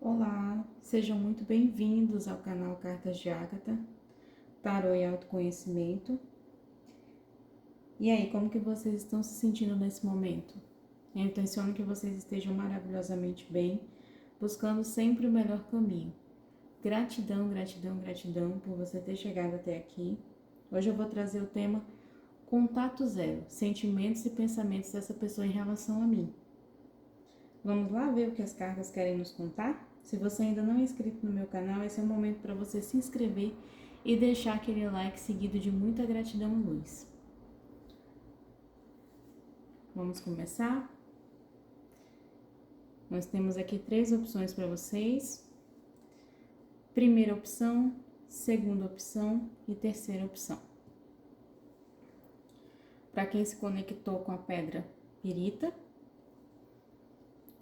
Olá, sejam muito bem-vindos ao canal Cartas de Ágata, Tarô e Autoconhecimento. E aí, como que vocês estão se sentindo nesse momento? Eu intenciono que vocês estejam maravilhosamente bem, buscando sempre o melhor caminho. Gratidão, gratidão, gratidão por você ter chegado até aqui. Hoje eu vou trazer o tema Contato Zero, sentimentos e pensamentos dessa pessoa em relação a mim. Vamos lá ver o que as cartas querem nos contar? Se você ainda não é inscrito no meu canal, esse é o momento para você se inscrever e deixar aquele like seguido de muita gratidão e luz. Vamos começar? Nós temos aqui 3 opções para vocês. Primeira opção, segunda opção e terceira opção. Para quem se conectou com a pedra pirita,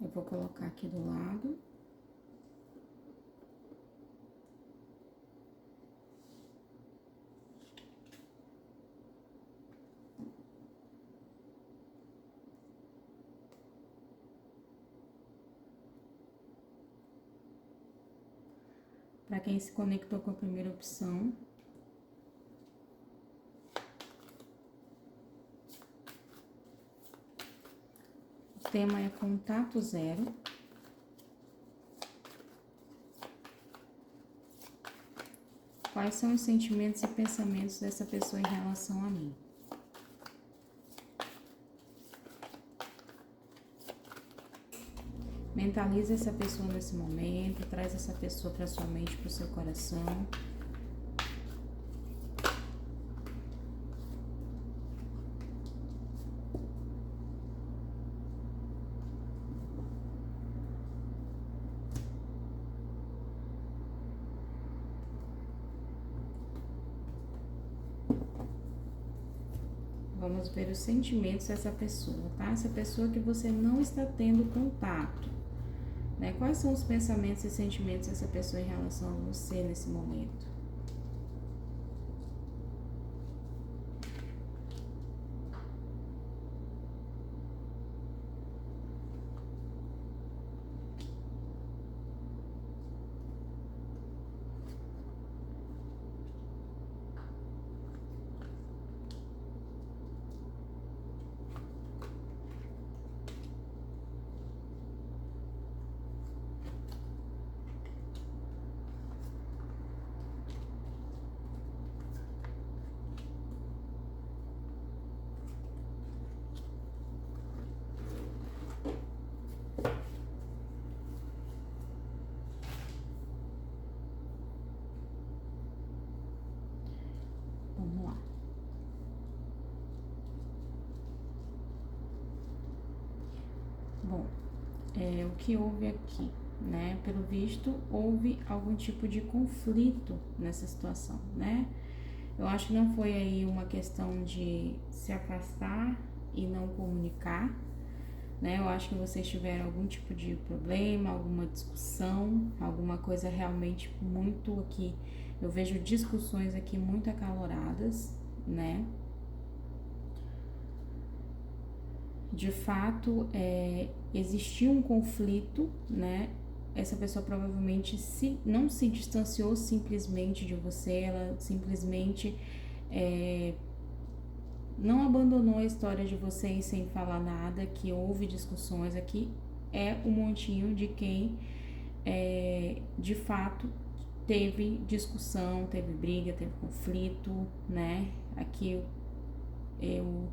eu vou colocar aqui do lado. Para quem se conectou com a primeira opção, o tema é Contato Zero. Quais são os sentimentos e pensamentos dessa pessoa em relação a mim? Mentaliza essa pessoa nesse momento, traz essa pessoa para sua mente, para o seu coração. Vamos ver os sentimentos dessa pessoa, tá? Essa pessoa que você não está tendo contato, né? Quais são os pensamentos e sentimentos dessa pessoa em relação a você nesse momento? Vamos lá. Bom, o que houve aqui, né? Pelo visto, houve algum tipo de conflito nessa situação, né? Eu acho que não foi aí uma questão de se afastar e não comunicar, né? Eu acho que vocês tiveram algum tipo de problema, alguma discussão, alguma coisa realmente muito aqui. Eu vejo discussões aqui muito acaloradas, né? De fato, existiu um conflito, né? Essa pessoa provavelmente não se distanciou simplesmente de você, ela simplesmente não abandonou a história de vocês sem falar nada, que houve discussões aqui. É um montinho de quem, de fato, teve discussão, teve briga, teve conflito, né? Aqui eu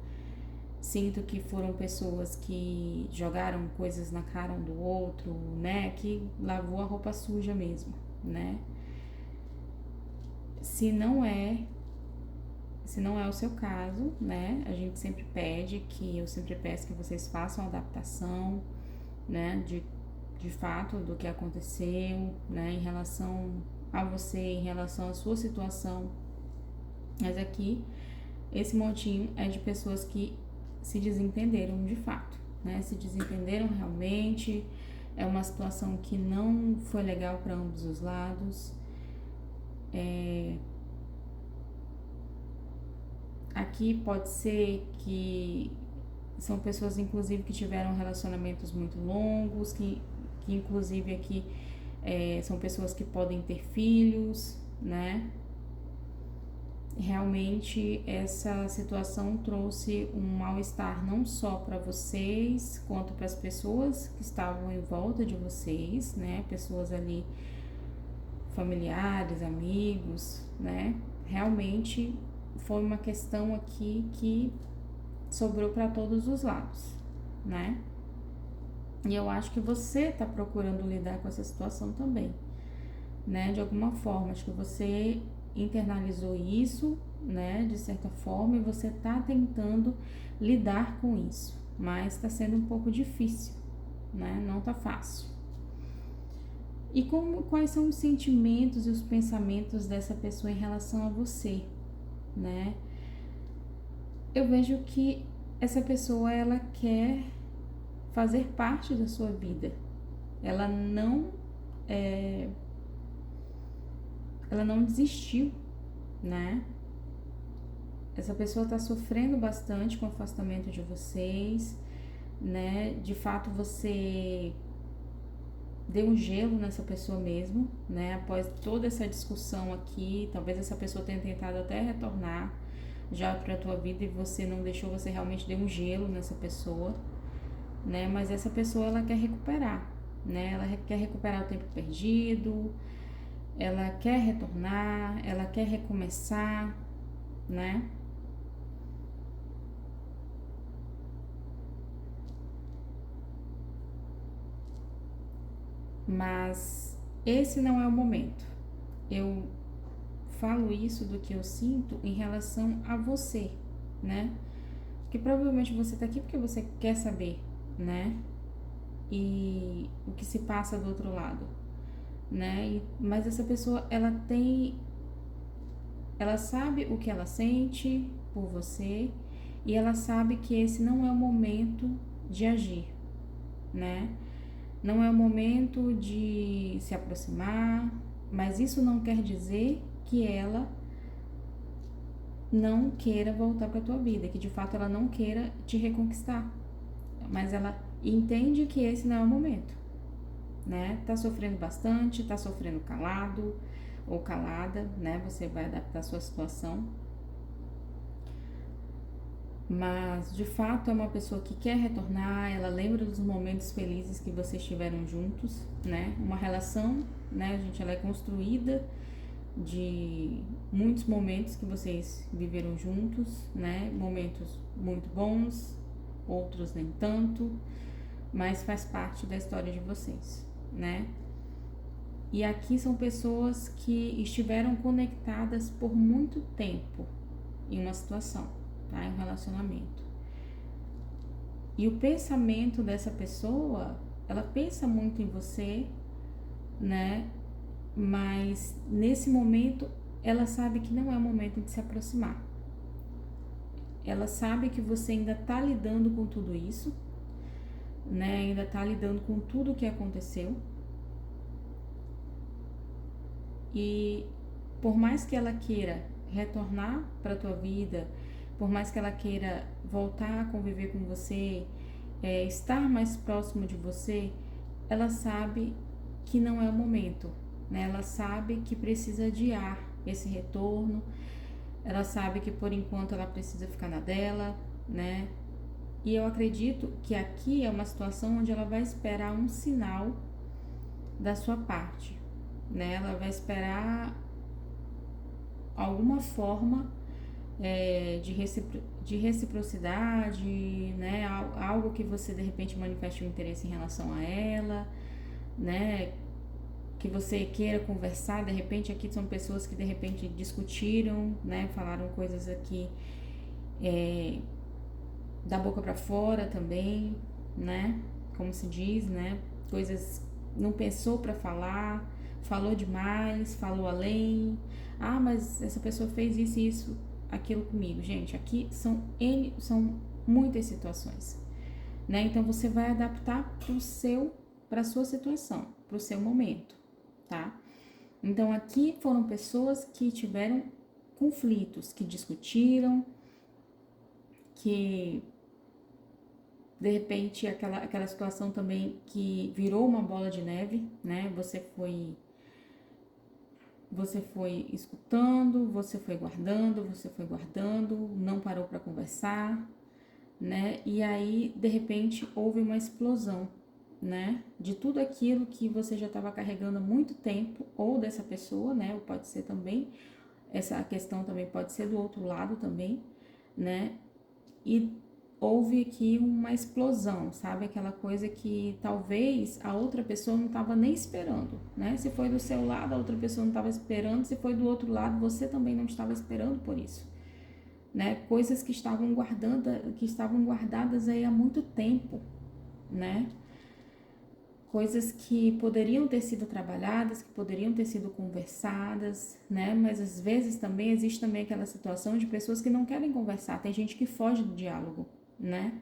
sinto que foram pessoas que jogaram coisas na cara um do outro, né? Que lavou a roupa suja mesmo, né? Se não é o seu caso, né? A gente sempre pede eu sempre peço que vocês façam a adaptação, né? De fato do que aconteceu, né? Em relação a você, em relação à sua situação. Mas aqui, esse montinho é de pessoas que se desentenderam de fato, né? Se desentenderam realmente. É uma situação que não foi legal para ambos os lados. Aqui pode ser que são pessoas, inclusive, que tiveram relacionamentos muito longos, que inclusive aqui são pessoas que podem ter filhos, né? Realmente essa situação trouxe um mal-estar não só para vocês, quanto para as pessoas que estavam em volta de vocês, né? Pessoas ali, familiares, amigos, né? Realmente foi uma questão aqui que sobrou para todos os lados, né? E eu acho que você tá procurando lidar com essa situação também, né? De alguma forma, acho que você internalizou isso, né? De certa forma, e você tá tentando lidar com isso, mas tá sendo um pouco difícil, né? Não tá fácil. E quais são os sentimentos e os pensamentos dessa pessoa em relação a você, né? Eu vejo que essa pessoa, ela quer fazer parte da sua vida. Ela não desistiu, né? Essa pessoa tá sofrendo bastante com o afastamento de vocês, né? De fato, você deu um gelo nessa pessoa mesmo, né? Após toda essa discussão aqui, talvez essa pessoa tenha tentado até retornar já pra tua vida e você não deixou, você realmente deu um gelo nessa pessoa, né? Mas essa pessoa, ela quer recuperar, né? Ela quer recuperar o tempo perdido, ela quer retornar, ela quer recomeçar, né? Mas esse não é o momento. Eu falo isso do que eu sinto em relação a você, né? Porque provavelmente você tá aqui porque você quer saber, né? E o que se passa do outro lado, né? Mas essa pessoa, ela sabe o que ela sente por você e ela sabe que esse não é o momento de agir, né? Não é o momento de se aproximar, mas isso não quer dizer que ela não queira voltar para tua vida, que de fato ela não queira te reconquistar, mas ela entende que esse não é o momento, né? Tá sofrendo bastante, tá sofrendo calado ou calada, né? Você vai adaptar a sua situação. Mas de fato é uma pessoa que quer retornar, ela lembra dos momentos felizes que vocês tiveram juntos, né? Uma relação, né, gente, ela é construída de muitos momentos que vocês viveram juntos, né? Momentos muito bons, outros nem tanto, mas faz parte da história de vocês, né? E aqui são pessoas que estiveram conectadas por muito tempo em uma situação, tá? Em um relacionamento. E o pensamento dessa pessoa, ela pensa muito em você, né? Mas nesse momento ela sabe que não é o momento de se aproximar. Ela sabe que você ainda tá lidando com tudo isso, né? Ainda tá lidando com tudo que aconteceu. E por mais que ela queira retornar para tua vida, por mais que ela queira voltar a conviver com você, estar mais próximo de você, ela sabe que não é o momento, né? Ela sabe que precisa adiar esse retorno, ela sabe que por enquanto ela precisa ficar na dela, né? E eu acredito que aqui é uma situação onde ela vai esperar um sinal da sua parte, né? Ela vai esperar alguma forma de reciprocidade, né? Algo que você de repente manifeste um interesse em relação a ela, né? Que você queira conversar, de repente aqui são pessoas que de repente discutiram, né? Falaram coisas aqui da boca para fora também, né? Como se diz, né? Coisas não pensou para falar, falou demais, falou além. Ah, mas essa pessoa fez isso e isso, aquilo comigo. Gente, aqui são muitas situações, né? Então você vai adaptar para sua situação, para o seu momento, tá? Então aqui foram pessoas que tiveram conflitos, que discutiram, que De repente, aquela situação também que virou uma bola de neve, né? Você foi escutando, você foi guardando, não parou para conversar, né? E aí, de repente, houve uma explosão, né? De tudo aquilo que você já estava carregando há muito tempo, ou dessa pessoa, né? Ou pode ser também, essa questão também pode ser do outro lado também, né? E houve aqui uma explosão, sabe? Aquela coisa que talvez a outra pessoa não estava nem esperando, né? Se foi do seu lado, a outra pessoa não estava esperando, se foi do outro lado, você também não estava esperando por isso, né? Coisas que estavam guardadas aí há muito tempo, né? Coisas que poderiam ter sido trabalhadas, que poderiam ter sido conversadas, né? Mas às vezes também existe também aquela situação de pessoas que não querem conversar, tem gente que foge do diálogo, né?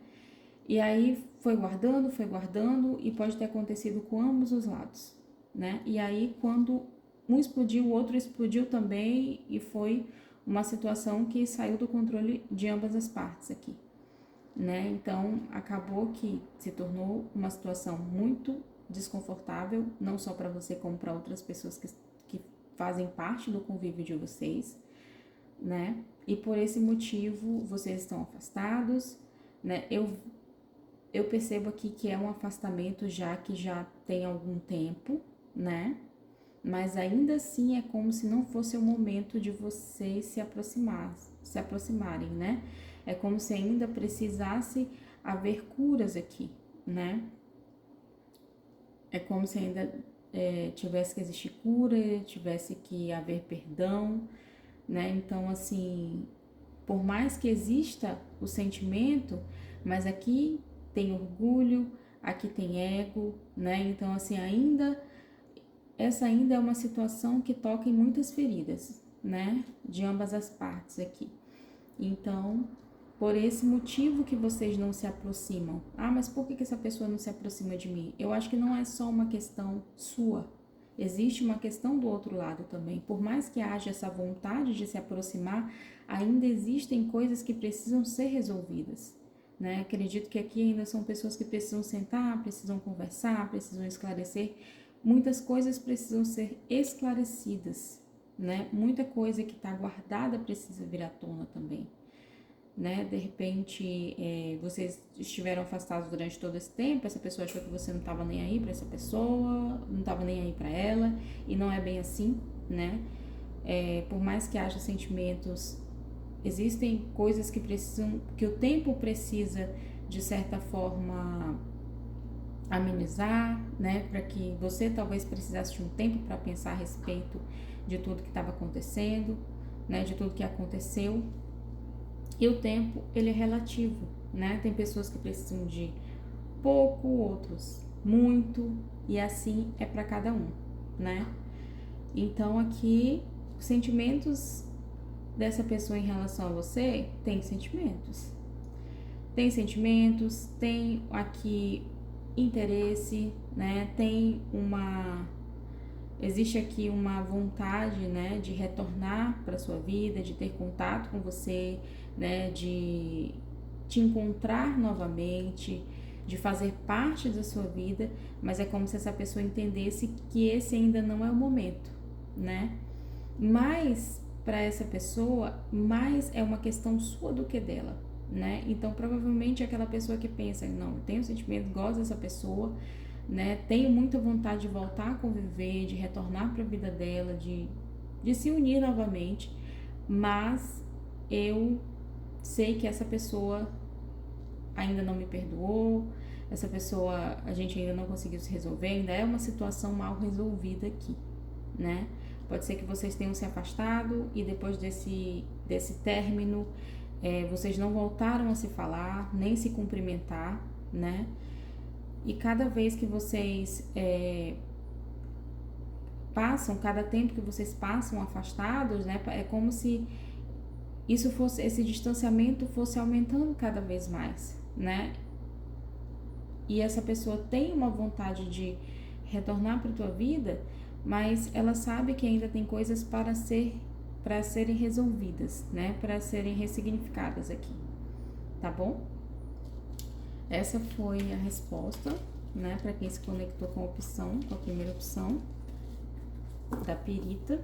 E aí foi guardando e pode ter acontecido com ambos os lados, né? E aí quando um explodiu, o outro explodiu também e foi uma situação que saiu do controle de ambas as partes aqui, né? Então acabou que se tornou uma situação muito desconfortável, não só para você como para outras pessoas que fazem parte do convívio de vocês, né? E por esse motivo vocês estão afastados, né? Eu percebo aqui que é um afastamento já que já tem algum tempo, né? Mas ainda assim é como se não fosse o momento de vocês se aproximarem, né? É como se ainda precisasse haver curas aqui, né? É como se ainda tivesse que existir cura, tivesse que haver perdão, né? Então, assim, por mais que exista o sentimento, mas aqui tem orgulho, aqui tem ego, né? Então, assim, essa ainda é uma situação que toca em muitas feridas, né? De ambas as partes aqui. Então, por esse motivo que vocês não se aproximam. Ah, mas por que essa pessoa não se aproxima de mim? Eu acho que não é só uma questão sua. Existe uma questão do outro lado também. Por mais que haja essa vontade de se aproximar, ainda existem coisas que precisam ser resolvidas, né? Acredito que aqui ainda são pessoas que precisam sentar, precisam conversar, precisam esclarecer. Muitas coisas precisam ser esclarecidas, né? Muita coisa que está guardada precisa vir à tona também, né? De repente, vocês estiveram afastados durante todo esse tempo, essa pessoa achou que você não estava nem aí para essa pessoa, não estava nem aí para ela, e não é bem assim, né? Por mais que haja sentimentos, existem coisas que o tempo precisa, de certa forma, amenizar, né? Para que você talvez precisasse de um tempo para pensar a respeito de tudo que estava acontecendo, né? De tudo que aconteceu. E o tempo, ele é relativo, né? Tem pessoas que precisam de pouco, outros muito, e assim é para cada um, né? Então aqui, os sentimentos dessa pessoa em relação a você, tem sentimentos. Tem aqui interesse, né? Existe aqui uma vontade, né, de retornar para sua vida, de ter contato com você, né, de te encontrar novamente, de fazer parte da sua vida, mas é como se essa pessoa entendesse que esse ainda não é o momento, né? Mas para essa pessoa, mais é uma questão sua do que dela, né? Então provavelmente é aquela pessoa que pensa, não, eu tenho sentimento, gosto dessa pessoa, né? Tenho muita vontade de voltar a conviver, de retornar para a vida dela, de se unir novamente, mas eu sei que essa pessoa ainda não me perdoou, essa pessoa a gente ainda não conseguiu se resolver, ainda é uma situação mal resolvida aqui, né? Pode ser que vocês tenham se afastado e depois desse término, vocês não voltaram a se falar, nem se cumprimentar, né? E cada vez que vocês cada tempo que vocês passam afastados, né, é como se esse distanciamento fosse aumentando cada vez mais, né? E essa pessoa tem uma vontade de retornar para a tua vida, mas ela sabe que ainda tem coisas para serem resolvidas, né? Para serem ressignificadas aqui, tá bom? Essa foi a resposta, né, para quem se conectou com a opção, com a primeira opção da perita.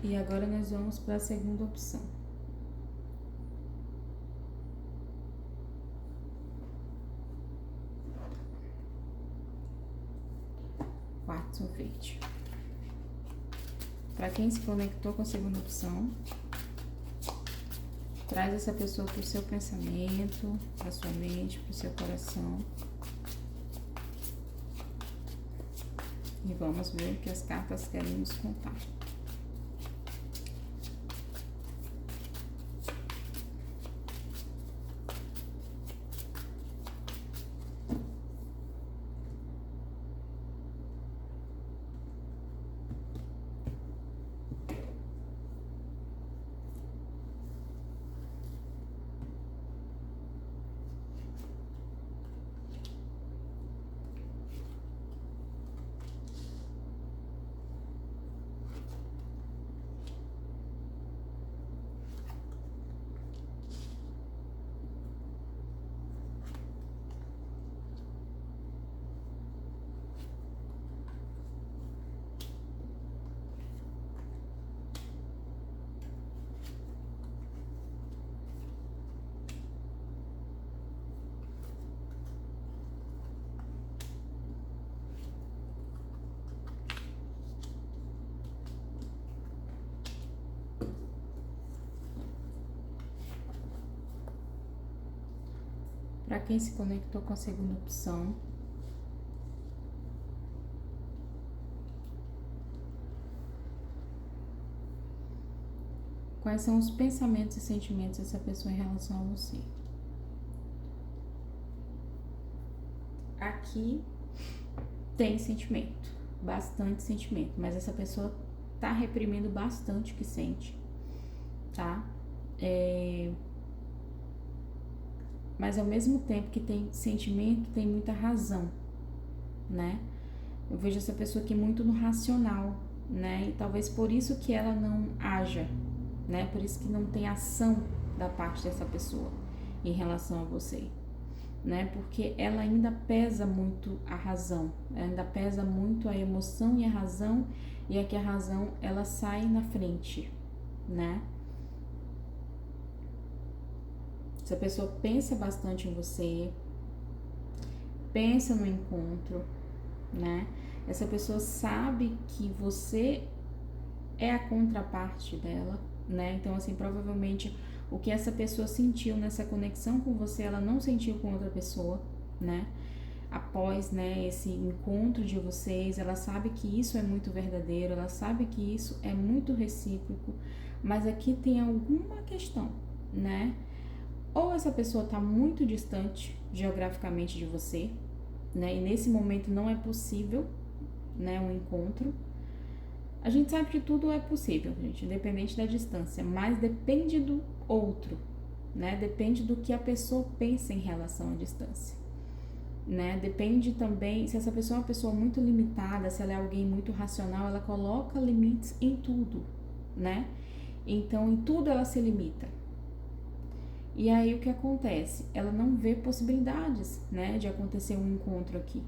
E agora nós vamos para a segunda opção. Quartzo verde. Para quem se conectou com a segunda opção, traz essa pessoa para o seu pensamento, para sua mente, para o seu coração. E vamos ver o que as cartas querem nos contar. Para quem se conectou com a segunda opção, quais são os pensamentos e sentimentos dessa pessoa em relação a você? Aqui tem sentimento, bastante sentimento, mas essa pessoa tá reprimindo bastante o que sente, tá? Mas ao mesmo tempo que tem sentimento, tem muita razão, né? Eu vejo essa pessoa aqui muito no racional, né? E talvez por isso que ela não haja, né? Por isso que não tem ação da parte dessa pessoa em relação a você, né? Porque ela ainda pesa muito a razão, ela ainda pesa muito a emoção e a razão, e aqui a razão ela sai na frente, né? Essa pessoa pensa bastante em você, pensa no encontro, né? Essa pessoa sabe que você é a contraparte dela, né? Então, assim, provavelmente o que essa pessoa sentiu nessa conexão com você, ela não sentiu com outra pessoa, né? Após, né, esse encontro de vocês, ela sabe que isso é muito verdadeiro, ela sabe que isso é muito recíproco, mas aqui tem alguma questão, né? Ou essa pessoa está muito distante geograficamente de você, né? E nesse momento não é possível, né, um encontro. A gente sabe que tudo é possível, gente, independente da distância, mas depende do outro, né? Depende do que a pessoa pensa em relação à distância, né? Depende também, se essa pessoa é uma pessoa muito limitada, se ela é alguém muito racional, ela coloca limites em tudo, né? Então, em tudo ela se limita. E aí o que acontece? Ela não vê possibilidades, né, de acontecer um encontro aqui.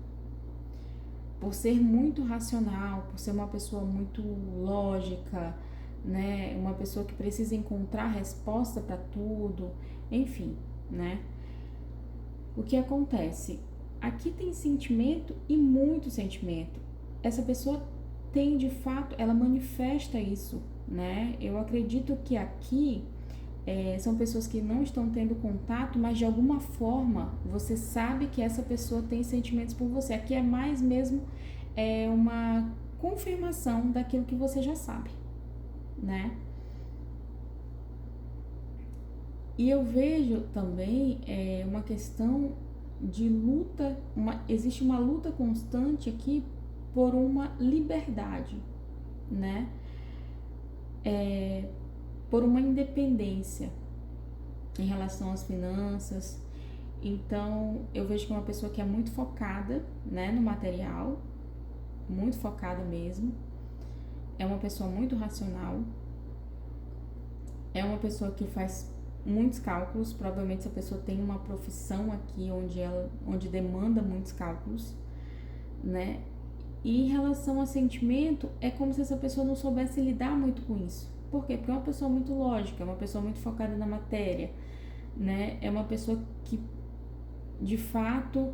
Por ser muito racional, por ser uma pessoa muito lógica, né, uma pessoa que precisa encontrar resposta para tudo, enfim, né? O que acontece? Aqui tem sentimento e muito sentimento. Essa pessoa tem, de fato, ela manifesta isso, né? Eu acredito que aqui são pessoas que não estão tendo contato, mas de alguma forma você sabe que essa pessoa tem sentimentos por você. Aqui é mais mesmo uma confirmação daquilo que você já sabe, né? E eu vejo também uma questão de luta, existe uma luta constante aqui por uma liberdade, né? Por uma independência em relação às finanças. Então, eu vejo que é uma pessoa que é muito focada, né, no material, muito focada mesmo. É uma pessoa muito racional. É uma pessoa que faz muitos cálculos. Provavelmente essa pessoa tem uma profissão aqui onde demanda muitos cálculos, né? E em relação a sentimento, é como se essa pessoa não soubesse lidar muito com isso. Por quê? Porque é uma pessoa muito lógica, é uma pessoa muito focada na matéria, né? É uma pessoa que, de fato,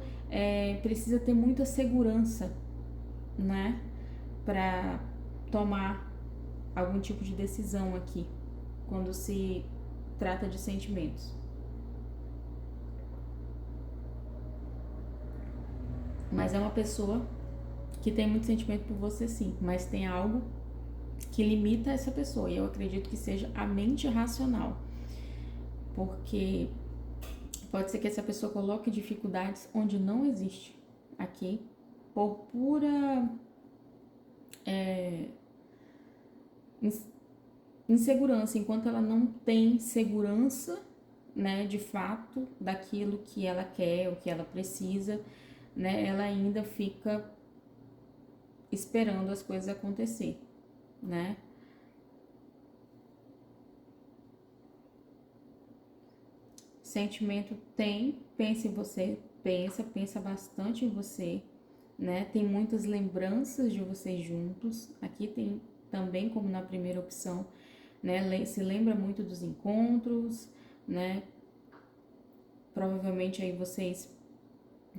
precisa ter muita segurança, né? Para tomar algum tipo de decisão aqui, quando se trata de sentimentos. Mas é uma pessoa que tem muito sentimento por você, sim, mas tem algo que limita essa pessoa, e eu acredito que seja a mente racional, porque pode ser que essa pessoa coloque dificuldades onde não existe aqui, por pura insegurança, enquanto ela não tem segurança, né, de fato, daquilo que ela quer, o que ela precisa, né, ela ainda fica esperando as coisas acontecer, né? Sentimento tem, pensa em você, pensa bastante em você, né? Tem muitas lembranças de vocês juntos. Aqui tem também, como na primeira opção, né? Se lembra muito dos encontros, né? Provavelmente aí vocês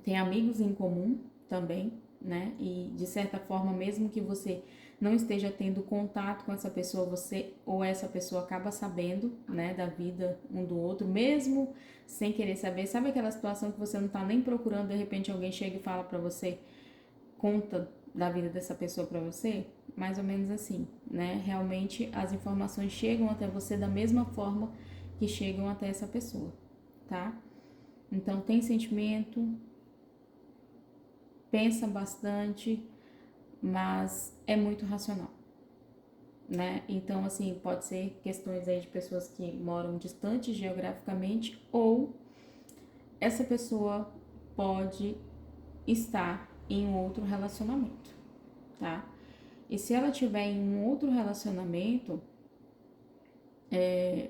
têm amigos em comum também, né? E de certa forma, mesmo que você não esteja tendo contato com essa pessoa, você ou essa pessoa acaba sabendo, né, da vida um do outro, mesmo sem querer saber. Sabe aquela situação que você não tá nem procurando, de repente alguém chega e fala pra você, conta da vida dessa pessoa pra você? Mais ou menos assim, né? Realmente as informações chegam até você da mesma forma que chegam até essa pessoa, tá? Então tem sentimento, pensa bastante, mas é muito racional, né? Então, assim, pode ser questões aí de pessoas que moram distantes geograficamente, ou essa pessoa pode estar em um outro relacionamento, tá? E se ela estiver em um outro relacionamento,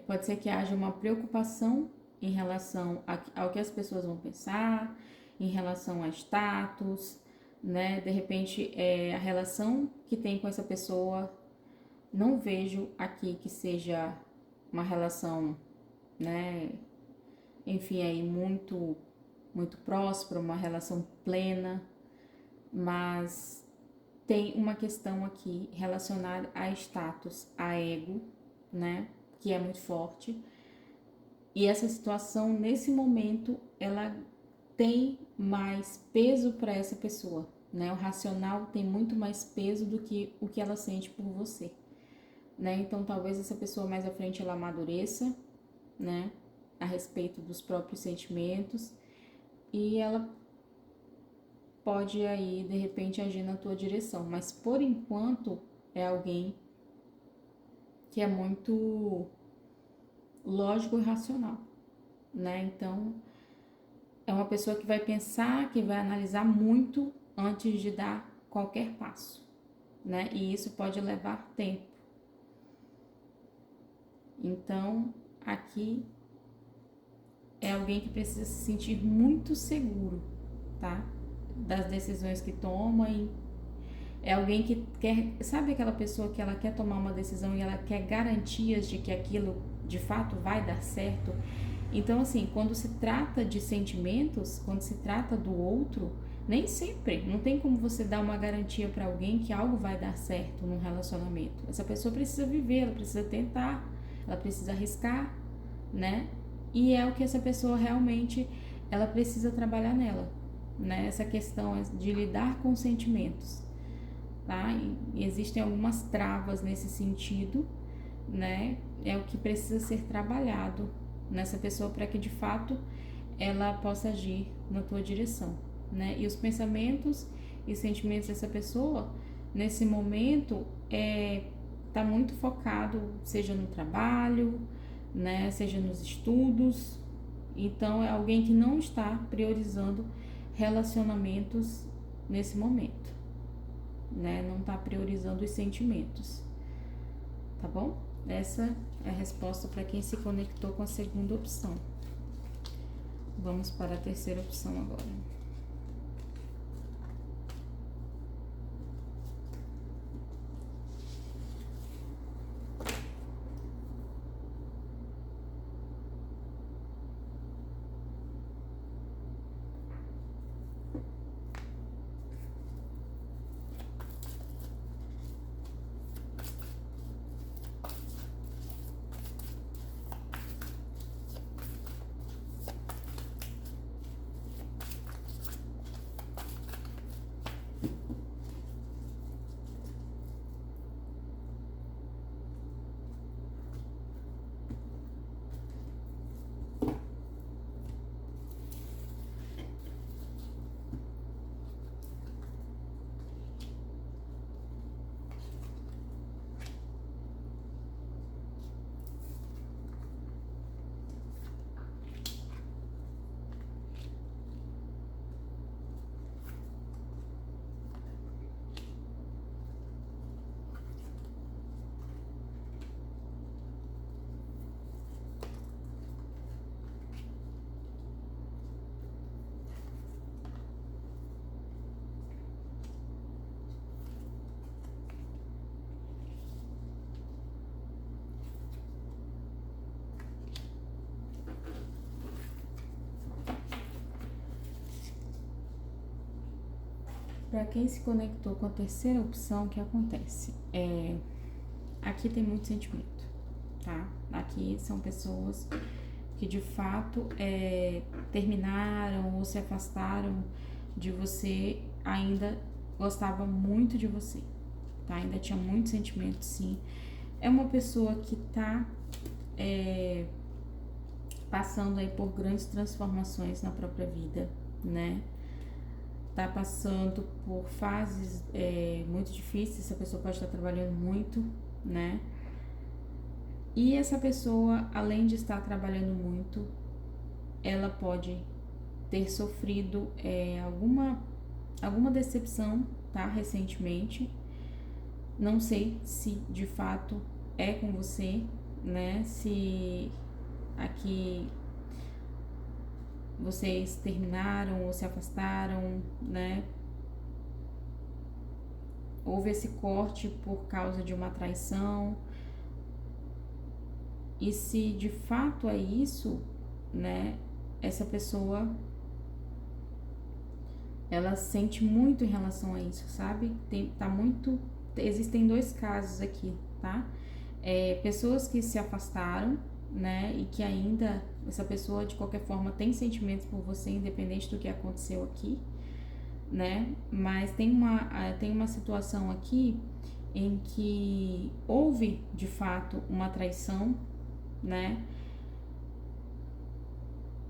pode ser que haja uma preocupação em relação ao que as pessoas vão pensar, em relação a status, né? De repente, a relação que tem com essa pessoa, não vejo aqui que seja uma relação, né? Enfim, aí muito próspera, uma relação plena, mas tem uma questão aqui relacionada a status, a ego, né? Que é muito forte. E essa situação, nesse momento, ela tem mais peso para essa pessoa, né? O racional tem muito mais peso do que o que ela sente por você, né? Então, talvez essa pessoa mais à frente ela amadureça, né? A respeito dos próprios sentimentos, e ela pode aí, de repente, agir na tua direção. Mas, por enquanto, é alguém que é muito lógico e racional, né? Então, é uma pessoa que vai pensar, que vai analisar muito antes de dar qualquer passo, né? E isso pode levar tempo. Então, aqui é alguém que precisa se sentir muito seguro, tá? Das decisões que toma, e é alguém que quer, sabe aquela pessoa que ela quer tomar uma decisão e ela quer garantias de que aquilo de fato vai dar certo? Então, assim, quando se trata de sentimentos, quando se trata do outro, nem sempre, não tem como você dar uma garantia para alguém que algo vai dar certo num relacionamento. Essa pessoa precisa viver, ela precisa tentar, ela precisa arriscar, né? E é o que essa pessoa realmente, ela precisa trabalhar nela, né? Essa questão de lidar com sentimentos, tá? E existem algumas travas nesse sentido, né? É o que precisa ser trabalhado nessa pessoa para que de fato ela possa agir na tua direção, né? E os pensamentos e sentimentos dessa pessoa nesse momento tá muito focado, seja no trabalho, né? Seja nos estudos. Então é alguém que não está priorizando relacionamentos nesse momento, né? Não está priorizando os sentimentos, tá bom? Essa é a resposta para quem se conectou com a segunda opção. Vamos para a terceira opção agora. Para quem se conectou com a terceira opção, o que acontece? Aqui tem muito sentimento, tá? Aqui são pessoas que de fato terminaram ou se afastaram de você, ainda gostava muito de você, tá? Ainda tinha muito sentimento, sim. É uma pessoa que tá passando aí por grandes transformações na própria vida, né? Tá passando por fases muito difíceis, essa pessoa pode estar trabalhando muito, né? E essa pessoa, além de estar trabalhando muito, ela pode ter sofrido alguma decepção, tá? Recentemente. Não sei se de fato é com você, né? Se aqui vocês terminaram ou se afastaram, né? Houve esse corte por causa de uma traição. E se de fato é isso, né? Essa pessoa, ela sente muito em relação a isso, sabe? Existem dois casos aqui, tá? Pessoas que se afastaram, né? E que ainda essa pessoa de qualquer forma tem sentimentos por você, independente do que aconteceu aqui, né? Mas tem uma situação aqui em que houve de fato uma traição, né?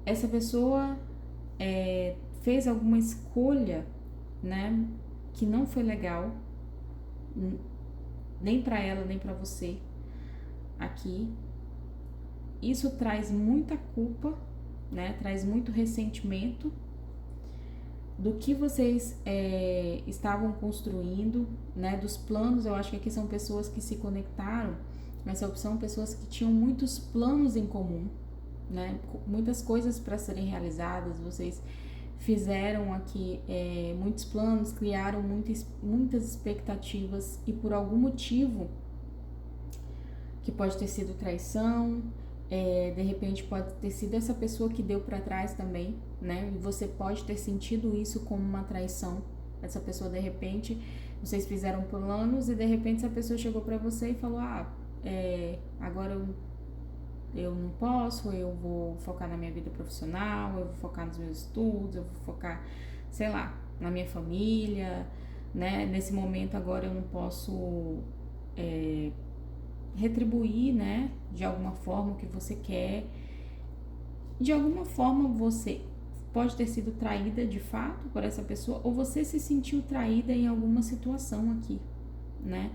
Essa pessoa fez alguma escolha, né? Que não foi legal, nem para ela nem para você aqui. Isso traz muita culpa, né? Traz muito ressentimento do que vocês estavam construindo, né? Dos planos. Eu acho que aqui são pessoas que se conectaram nessa opção, pessoas que tinham muitos planos em comum, né? Muitas coisas para serem realizadas. Vocês fizeram aqui muitos planos, criaram muitas expectativas e por algum motivo, que pode ter sido traição, de repente pode ter sido essa pessoa que deu para trás também, né? E você pode ter sentido isso como uma traição. Essa pessoa, de repente, vocês fizeram planos e de repente essa pessoa chegou para você e falou: agora eu não posso, eu vou focar na minha vida profissional, eu vou focar nos meus estudos, eu vou focar, sei lá, na minha família, né? Nesse momento agora eu não posso retribuir, né, de alguma forma o que você quer. De alguma forma você pode ter sido traída de fato por essa pessoa, ou você se sentiu traída em alguma situação aqui, né?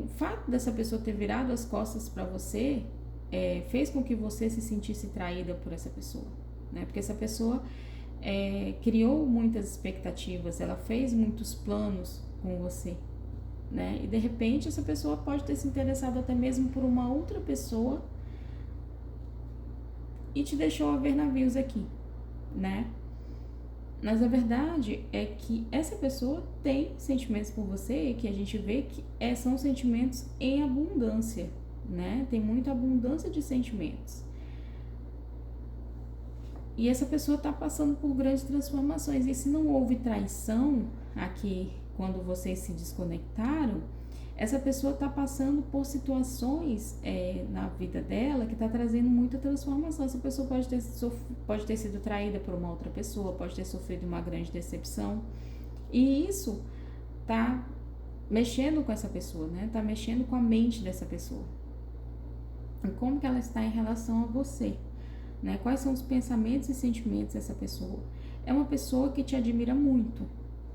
O fato dessa pessoa ter virado as costas para você fez com que você se sentisse traída por essa pessoa, né? Porque essa pessoa criou muitas expectativas, ela fez muitos planos com você, né? E de repente essa pessoa pode ter se interessado até mesmo por uma outra pessoa e te deixou a ver navios aqui, né? Mas a verdade é que essa pessoa tem sentimentos por você, que a gente vê que são sentimentos em abundância, né? Tem muita abundância de sentimentos. E essa pessoa está passando por grandes transformações. E se não houve traição aqui quando vocês se desconectaram, essa pessoa está passando por situações na vida dela que está trazendo muita transformação. Essa pessoa pode ter sido traída por uma outra pessoa, pode ter sofrido uma grande decepção. E isso está mexendo com essa pessoa, né? Está mexendo com a mente dessa pessoa. E como que ela está em relação a você, né? Quais são os pensamentos e sentimentos dessa pessoa? É uma pessoa que te admira muito,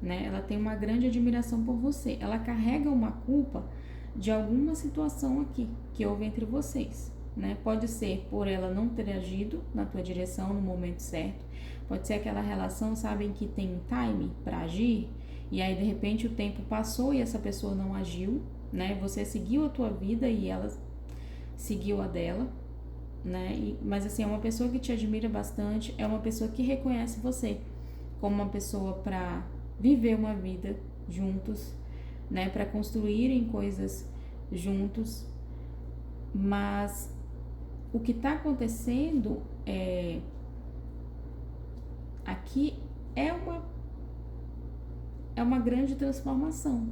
né? Ela tem uma grande admiração por você. Ela carrega uma culpa de alguma situação aqui que houve entre vocês, né? Pode ser por ela não ter agido na tua direção no momento certo. Pode ser aquela relação, sabem, que tem um time para agir e aí de repente o tempo passou e essa pessoa não agiu, né? Você seguiu a tua vida e ela seguiu a dela, né? Mas assim, é uma pessoa que te admira bastante, é uma pessoa que reconhece você como uma pessoa para viver uma vida juntos, né, para construírem coisas juntos. Mas o que está acontecendo aqui é uma grande transformação,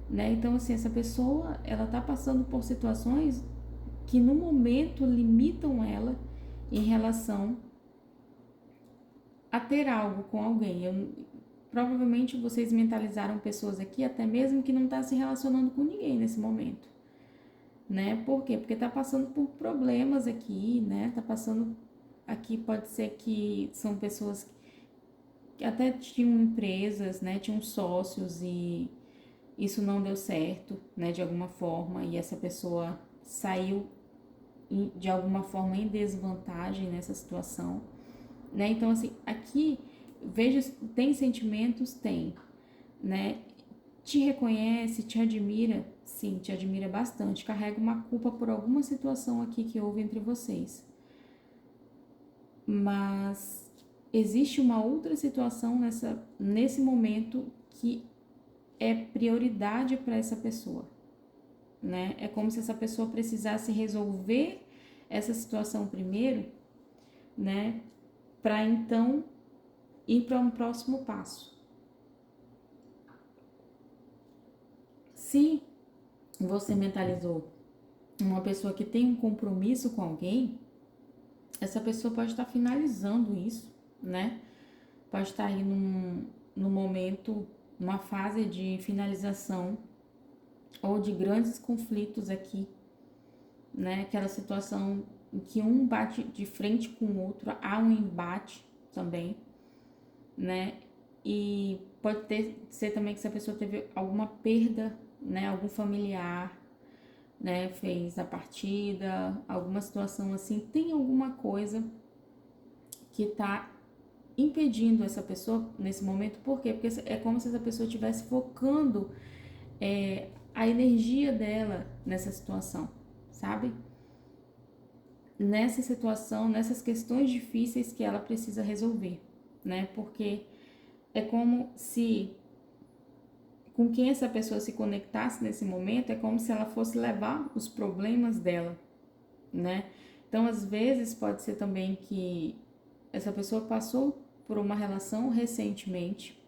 né? Então assim, essa pessoa, ela tá passando por situações que no momento limitam ela em relação a ter algo com alguém. Provavelmente vocês mentalizaram pessoas aqui, até mesmo que não tá se relacionando com ninguém nesse momento, né? Por quê? Porque tá passando por problemas aqui, né? Tá passando aqui, pode ser que são pessoas que até tinham empresas, né? Tinham sócios e isso não deu certo, né? De alguma forma, e essa pessoa saiu de alguma forma em desvantagem nessa situação, né? Então assim, aqui veja, tem sentimentos, tem, né? Te reconhece, te admira, sim, te admira bastante, carrega uma culpa por alguma situação aqui que houve entre vocês. Mas existe uma outra situação nesse momento que é prioridade para essa pessoa, né? É como se essa pessoa precisasse resolver essa situação primeiro, né? Para então ir para um próximo passo. Se você mentalizou uma pessoa que tem um compromisso com alguém, essa pessoa pode estar finalizando isso, né? Pode estar aí num momento, numa fase de finalização ou de grandes conflitos aqui, né? Aquela situação em que um bate de frente com o outro, há um embate também, né? E pode ser também que essa pessoa teve alguma perda, né? Algum familiar, né? Fez a partida, alguma situação assim, tem alguma coisa que tá impedindo essa pessoa nesse momento. Por quê? Porque é como se essa pessoa estivesse focando a energia dela nessa situação, sabe? Nessa situação, nessas questões difíceis que ela precisa resolver, né? Porque é como se com quem essa pessoa se conectasse nesse momento, é como se ela fosse levar os problemas dela, né? Então, às vezes, pode ser também que essa pessoa passou por uma relação recentemente,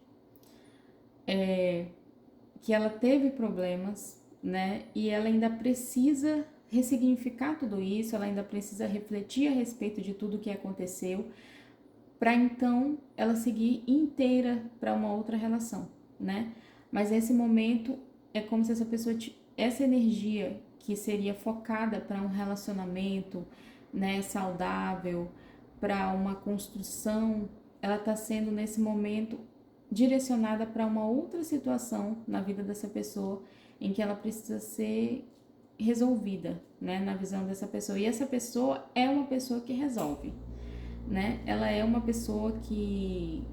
que ela teve problemas, né? E ela ainda precisa ressignificar tudo isso, ela ainda precisa refletir a respeito de tudo que aconteceu, para então ela seguir inteira para uma outra relação, né? Mas nesse momento é como se essa pessoa, essa energia que seria focada para um relacionamento, né, saudável, para uma construção, ela está sendo nesse momento direcionada para uma outra situação na vida dessa pessoa em que ela precisa ser resolvida, né, na visão dessa pessoa. E essa pessoa é uma pessoa que resolve, né? Ela é uma pessoa que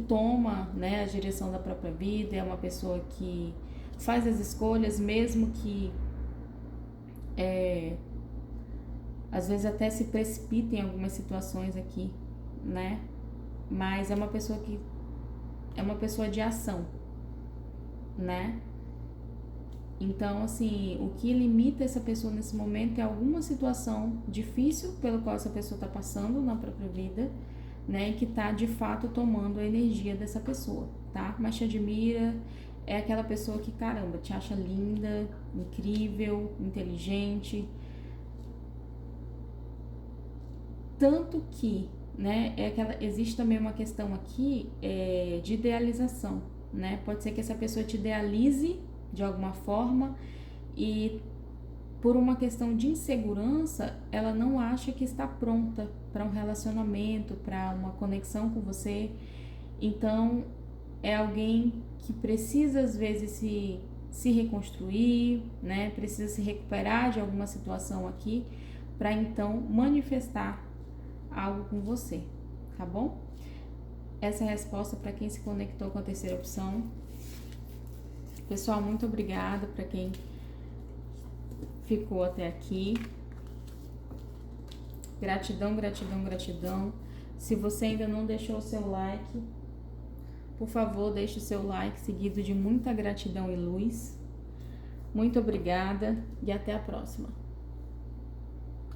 toma, né, a direção da própria vida, é uma pessoa que faz as escolhas, mesmo que às vezes até se precipita em algumas situações aqui, né? Mas é uma pessoa de ação, né? Então, assim, o que limita essa pessoa nesse momento é alguma situação difícil pela qual essa pessoa está passando na própria vida, né? E que tá de fato tomando a energia dessa pessoa, tá? Mas te admira, é aquela pessoa que, caramba, te acha linda, incrível, inteligente. Tanto que, né, existe também uma questão aqui de idealização, né? Pode ser que essa pessoa te idealize de alguma forma e por uma questão de insegurança, ela não acha que está pronta para um relacionamento, para uma conexão com você. Então, é alguém que precisa às vezes se reconstruir, né? Precisa se recuperar de alguma situação aqui para então manifestar algo com você, tá bom? Essa é a resposta para quem se conectou com a terceira opção. Pessoal, muito obrigada para quem ficou até aqui. Gratidão, gratidão, gratidão. Se você ainda não deixou o seu like, por favor, deixe o seu like seguido de muita gratidão e luz. Muito obrigada e até a próxima.